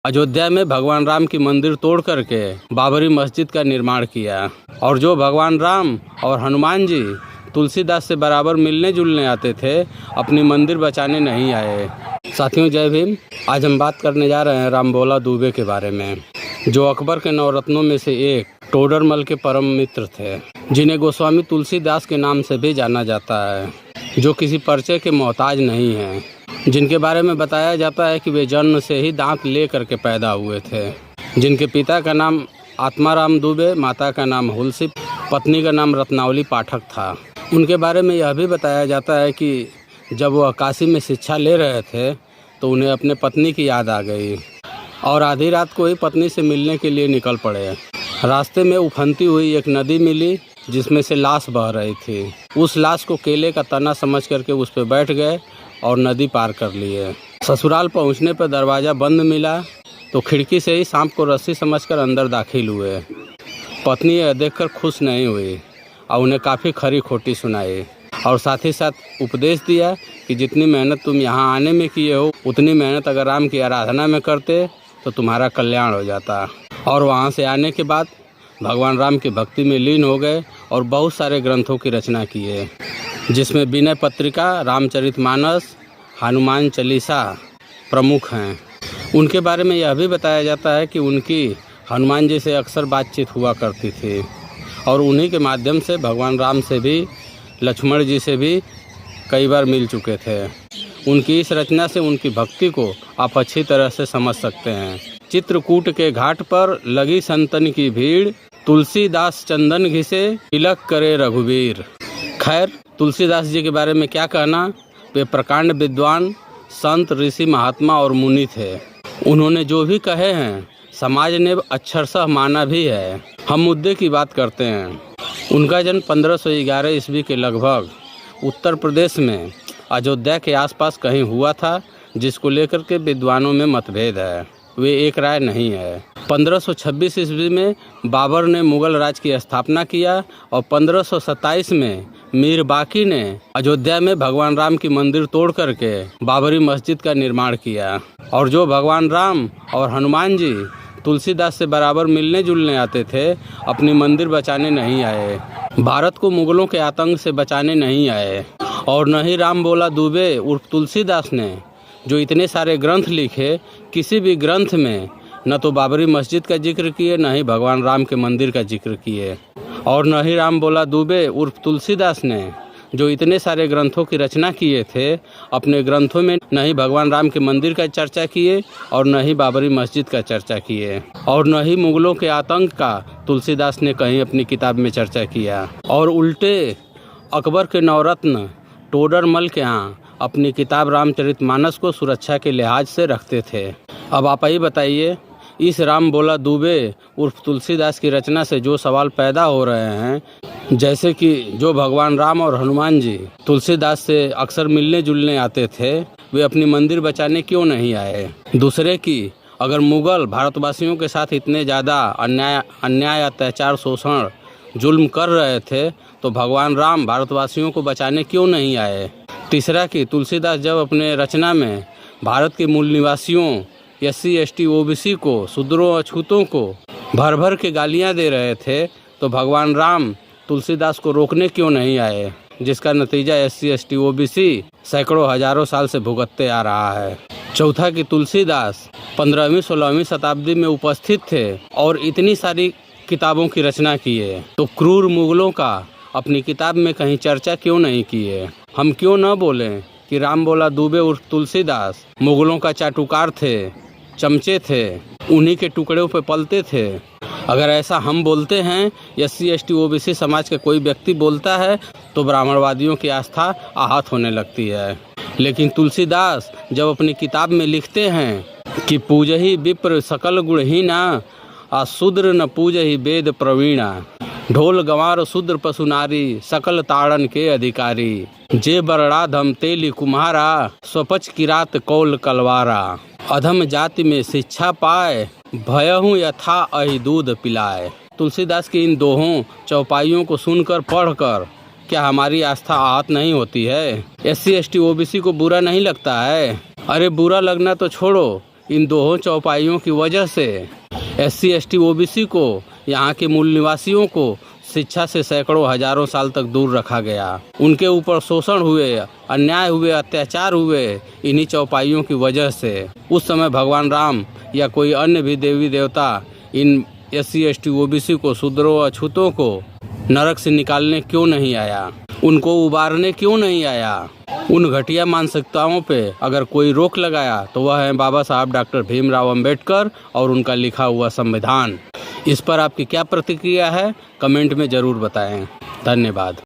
अयोध्या में भगवान राम की मंदिर तोड़ करके बाबरी मस्जिद का निर्माण किया। और जो भगवान राम और हनुमान जी तुलसीदास से बराबर मिलने जुलने आते थे, अपनी मंदिर बचाने नहीं आए। साथियों, जय भीम। आज हम बात करने जा रहे हैं रामभोला दुबे के बारे में, जो अकबर के नवरत्नों में से एक टोडरमल के परम मित्र थे, जिन्हें गोस्वामी तुलसीदास के नाम से भी जाना जाता है, जो किसी परिचय के मोहताज नहीं हैं, जिनके बारे में बताया जाता है कि वे जन्म से ही दांत ले करके पैदा हुए थे, जिनके पिता का नाम आत्माराम दुबे, माता का नाम हुलसी, पत्नी का नाम रत्नावली पाठक था। उनके बारे में यह भी बताया जाता है कि जब वह काशी में शिक्षा ले रहे थे तो उन्हें अपने पत्नी की याद आ गई और आधी रात को ही पत्नी से मिलने के लिए निकल पड़े। रास्ते में उफनती हुई एक नदी मिली जिसमें से लाश बह रही थी। उस लाश को केले का तना समझ करके उस पर बैठ गए और नदी पार कर लिए। ससुराल पहुंचने पर दरवाज़ा बंद मिला तो खिड़की से ही सांप को रस्सी समझकर अंदर दाखिल हुए। पत्नी यह देखकर खुश नहीं हुई और उन्हें काफ़ी खरी खोटी सुनाई और साथ ही साथ उपदेश दिया कि जितनी मेहनत तुम यहाँ आने में किए हो, उतनी मेहनत अगर राम की आराधना में करते तो तुम्हारा कल्याण हो जाता। और वहाँ से आने के बाद भगवान राम की भक्ति में लीन हो गए और बहुत सारे ग्रंथों की रचना किए, जिसमें विनय पत्रिका, रामचरितमानस, हनुमान चालीसा प्रमुख हैं। उनके बारे में यह भी बताया जाता है कि उनकी हनुमान जी से अक्सर बातचीत हुआ करती थी और उन्हीं के माध्यम से भगवान राम से भी, लक्ष्मण जी से भी कई बार मिल चुके थे। उनकी इस रचना से उनकी भक्ति को आप अच्छी तरह से समझ सकते हैं। चित्रकूट के घाट पर लगी संतन की भीड़, तुलसीदास चंदन घिसे, तिलक करे रघुवीर। खैर, तुलसीदास जी के बारे में क्या कहना। वे प्रकांड विद्वान, संत, ऋषि, महात्मा और मुनि थे। उन्होंने जो भी कहे हैं समाज ने अक्षरशः माना भी है। हम मुद्दे की बात करते हैं। उनका जन्म 1511 ईस्वी के लगभग उत्तर प्रदेश में अयोध्या के आसपास कहीं हुआ था, जिसको लेकर के विद्वानों में मतभेद है, वे एक राय नहीं है। 1526 ईस्वी में बाबर ने मुगल राज की स्थापना किया और 1527 में मीर बाकी ने अयोध्या में भगवान राम की मंदिर तोड़ करके बाबरी मस्जिद का निर्माण किया। और जो भगवान राम और हनुमान जी तुलसीदास से बराबर मिलने जुलने आते थे, अपनी मंदिर बचाने नहीं आए, भारत को मुगलों के आतंक से बचाने नहीं आए। और न ही रामभोला दुबे उर्फ तुलसीदास ने जो इतने सारे ग्रंथ लिखे, किसी भी ग्रंथ में न तो बाबरी मस्जिद का जिक्र किए, न ही भगवान राम के मंदिर का जिक्र किए। और न ही रामभोला दुबे उर्फ तुलसीदास ने जो इतने सारे ग्रंथों की रचना किए थे, अपने ग्रंथों में न ही भगवान राम के मंदिर का चर्चा किए और न ही बाबरी मस्जिद का चर्चा किए और न ही मुगलों के आतंक का तुलसीदास ने कहीं अपनी किताब में चर्चा किया। और उल्टे अकबर के नवरत्न टोडरमल के यहाँ अपनी किताब रामचरितमानस को सुरक्षा के लिहाज से रखते थे। अब आप ही बताइए, इस रामभोला दुबे उर्फ तुलसीदास की रचना से जो सवाल पैदा हो रहे हैं, जैसे कि जो भगवान राम और हनुमान जी तुलसीदास से अक्सर मिलने जुलने आते थे, वे अपनी मंदिर बचाने क्यों नहीं आए। दूसरे की, अगर मुगल भारतवासियों के साथ इतने ज़्यादा अन्याय, अत्याचार, शोषण, जुल्म कर रहे थे, तो भगवान राम भारतवासियों को बचाने क्यों नहीं आए। तीसरा की, तुलसीदास जब अपने रचना में भारत के मूल निवासियों, SC, ST, OBC को, शूद्रों, अछूतों को भर भर के गालियां दे रहे थे, तो भगवान राम तुलसीदास को रोकने क्यों नहीं आए, जिसका नतीजा SC, ST, OBC सैकड़ों हजारों साल से भुगतते आ रहा है। चौथा कि तुलसीदास 15वीं 16वीं शताब्दी में उपस्थित थे और इतनी सारी किताबों की रचना किए, तो क्रूर मुगलों का अपनी किताब में कहीं चर्चा क्यों नहीं किए। हम क्यों न बोलें कि रामभोला दुबे उर्फ तुलसीदास मुगलों का चाटुकार थे, चमचे थे, उन्हीं के टुकड़ों पे पलते थे। अगर ऐसा हम बोलते हैं, SC, ST, OBC समाज का कोई व्यक्ति बोलता है, तो ब्राह्मणवादियों की आस्था आहत होने लगती है। लेकिन तुलसीदास जब अपनी किताब में लिखते हैं कि पूजहि विप्र सकल गुणहीना, आ शूद्र न पूजहि वेद प्रवीणा, ढोल गंवार शूद्र पशु नारी, सकल ताड़न के अधिकारी, जे बरड़ा धम तेली कुम्हारा, स्वपच किरात कौल कलवारा, अधम जाति में शिक्षा पाए, भयहूँ यथा अहि दूध पिलाए। तुलसीदास की इन दोहों चौपाइयों को सुनकर, पढ़कर क्या हमारी आस्था आहत नहीं होती है। SC, ST, OBC को बुरा नहीं लगता है। अरे बुरा लगना तो छोड़ो, इन दोनों चौपाइयों की वजह से SC ST OBC को, यहाँ के मूल निवासियों को शिक्षा से सैकड़ों हजारों साल तक दूर रखा गया। उनके ऊपर शोषण हुए, अन्याय हुए, अत्याचार हुए इन्हीं चौपाइयों की वजह से। उस समय भगवान राम या कोई अन्य भी देवी देवता इन SC ST OBC को, शूद्रों अछूतों को नरक से निकालने क्यों नहीं आया, उनको उबारने क्यों नहीं आया। उन घटिया मानसिकताओं पे अगर कोई रोक लगाया तो वह है बाबा साहब डॉक्टर भीमराव अंबेडकर और उनका लिखा हुआ संविधान। इस पर आपकी क्या प्रतिक्रिया है, कमेंट में ज़रूर बताएं। धन्यवाद।